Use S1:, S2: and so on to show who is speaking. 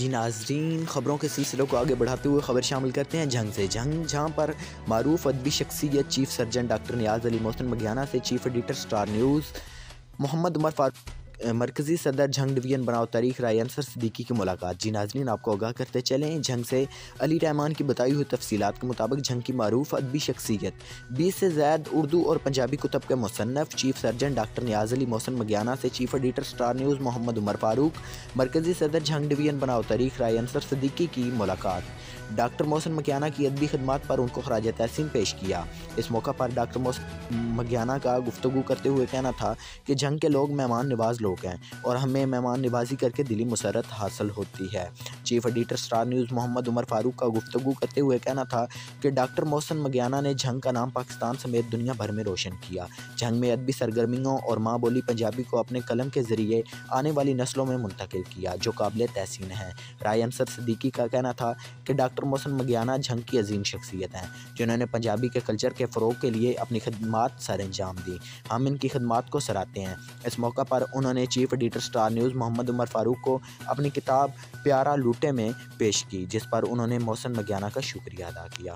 S1: जी नाज़रीन, ख़बरों के सिलसिले को आगे बढ़ाते हुए ख़बर शामिल करते हैं जंग से। जहाँ पर मारूफ अदबी शख्सियत chief surgeon doctor Niaz Ali Mohsin Magiana से chief editor star news Mohammad Umar Farooq मरकज़ी सदर जंग डिवीज़न बनाओ तारीख राय अंसर सिद्दीकी की मुलाकात। जी नाज़रीन, आपको आगाह करते चलें जंग से। अली रहमान की बताई हुई तफसीलात के मुताबिक जंग की मारूफ अदबी शख्सियत 20 से ज़ायद उर्दू और पंजाबी कुतब के मुसन्नफ़ chief surgeon doctor Niaz Ali Mohsin Magiana से chief editor star news Mohammad Umar Farooq मरकज़ी सदर जंग डिवीज़न बनाओ तारीख राय अंसर सिद्दीकी की मुलाकात। डॉक्टर मोहसिन मगियाना की अदबी खिदमात पर उनको खराज तहसीन पेश किया। इस मौका पर डॉक्टर मोहसिन मगियाना का गुफ्तगू करते हुए कहना था कि जंग के लोग मेहमान नवाज लोग हैं और हमें मेहमान नवाजी करके दिली मसरत हासिल होती है। Chief editor star news Mohammad Umar Farooq का गुफ्तगू करते हुए कहना था कि डॉक्टर मोहसिन मगियाना ने जंग का नाम पाकिस्तान समेत दुनिया भर में रोशन किया। जंग में अदबी सरगर्मियों और माँ बोली पंजाबी को अपने कलम के ज़रिए आने वाली नस्लों में मुंतकिल किया, जो काबिल तहसीन है। राय अंसर सिद्दीकी का कहना था कि डॉक्टर मोहसिन मगियाना जंग की अजीम शख्सियत हैं, जिन्होंने पंजाबी के कल्चर के फ़रोग के लिए अपनी खिदमात सर अंजाम दी। हम इनकी खिदमात को सराहते हैं। इस मौका पर उन्होंने chief editor star news Mohammad Umar Farooq को अपनी किताब प्यारा लूटे में पेश की, जिस पर उन्होंने मोहसिन मगियाना का शुक्रिया अदा किया।